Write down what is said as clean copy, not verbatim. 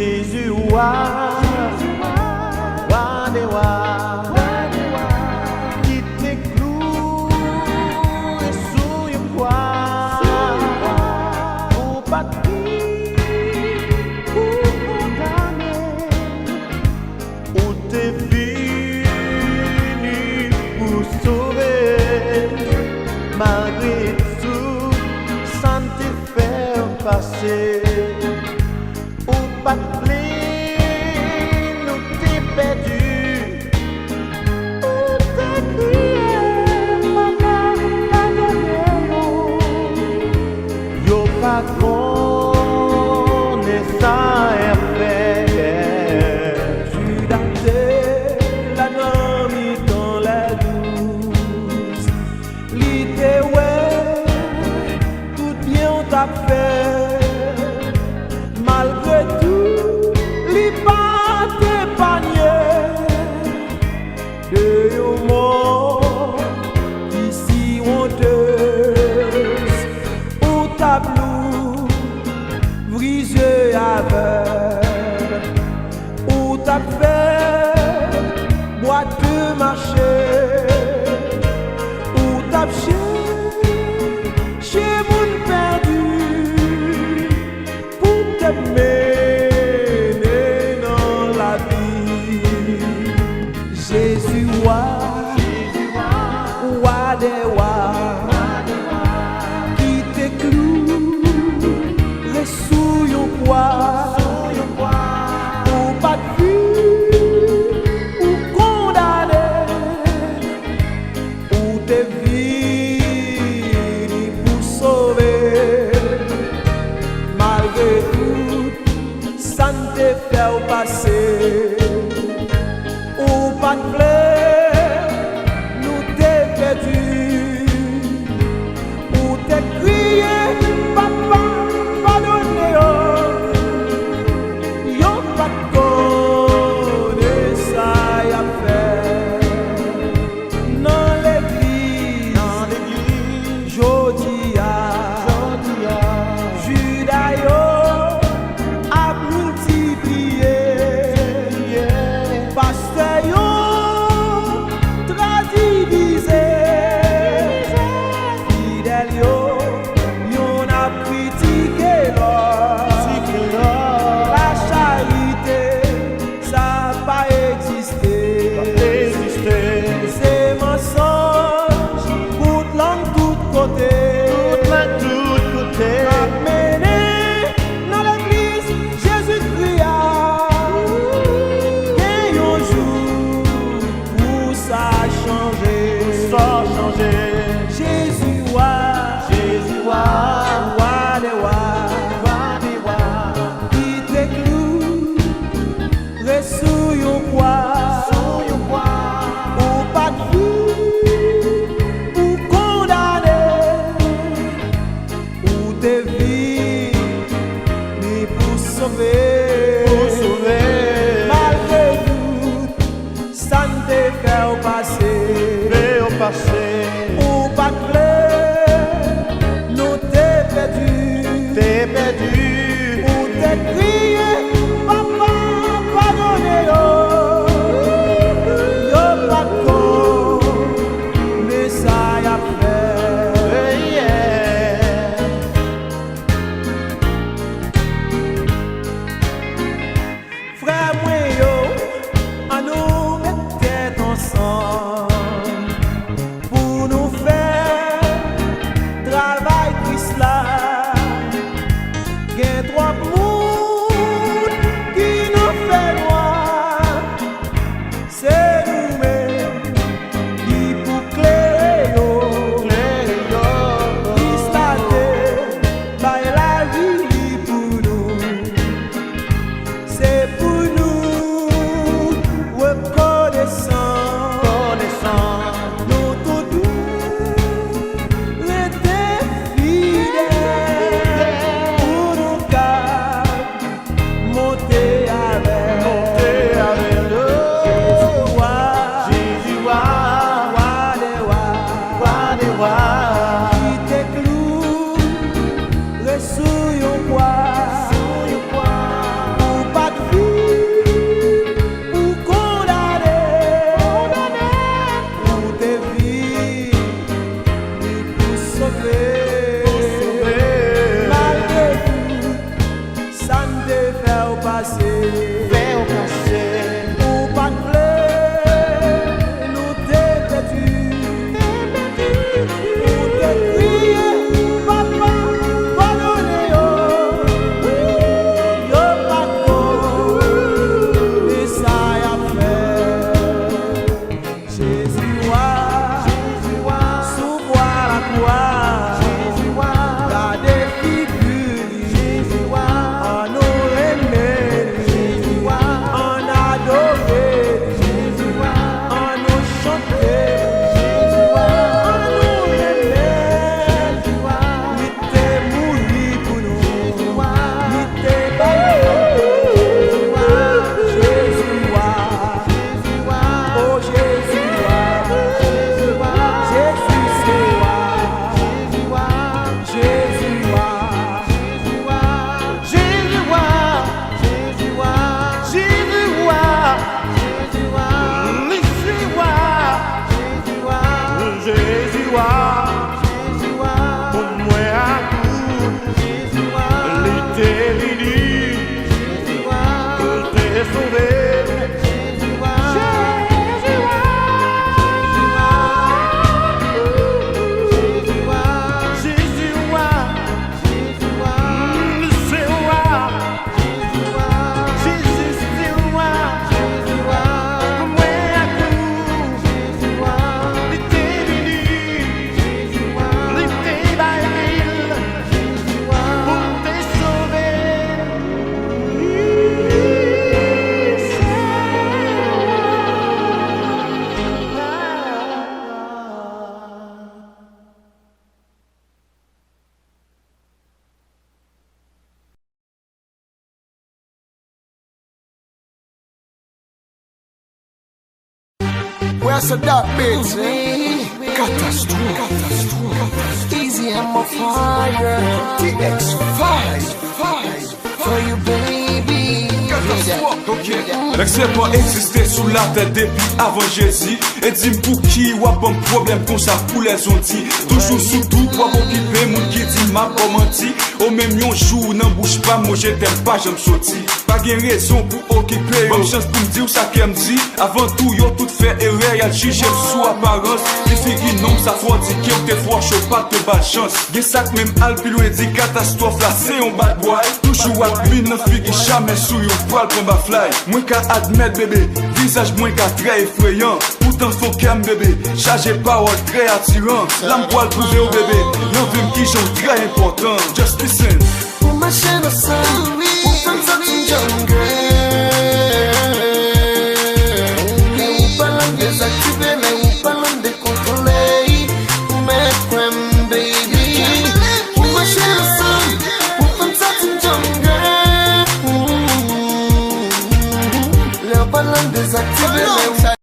Jésus, wa de wa, qui te cloué sous une croix, pour pas pour condamner, ou t'es venu pour sauver, malgré tout, sans te faire passer. Pas de plaie, nous t'es perdu. Où t'es crié, maman, pardonnez-nous. Yo pas connaît ça et fait. Judas la nuit dans la douce. L'idée ouais, tout bien on t'a fait. Malgré tout, les pas t'épargner de yon mort ici honteuse au tableau brisé aveugle où t'as fait boîte de marché où t'as chez mon perdu. Mener dans la vie, Jésus wa de wa, qui te cloue, les sous yon poids, ou pas de vie, ou condamné, ou te vie pour sauver, malgré tout. Ça ne te fait passer ou pas de plaie, nous t'es perdu ou t'es crié, papa, pardonnez-moi. Yo pas de connaît ça y a fait dans l'église, Jodia, Judas yo. master that bitch, catastrophe. Easy and my fire. TX5 for you, baby. Ok, l'excès pas existé sous la tête depuis avant Jésus. Et dis pour qui ou un problème comme ça pour les ondits. Toujours sous tout pour occuper mon qui dit m'a pas menti. Au même yon jour n'en bouge pas, moi je t'aime pas, j'aime sorti. Pas de raison pour occuper, bonne chance pour me dire ça qu'elle me dit. Avant tout, yo tout fait erreur, y'a jugé sous apparence. Les filles non, ça faut dire qu'il te faut chaud pas de bad chance. Gen sac même alpi loin dit catastrophe là, c'est un bad boy. Toujours à mine, non fille qui jamais sous yon poil pour ma fly. Moins qu'à admettre bébé, visage moins qu'à très effrayant. Pourtant faut qu'elle bébé, chargé parole très attirant. L'âme poil prouvé au bébé, non vim qui j'en très important. Just listen. Pour ma chaîne au sein.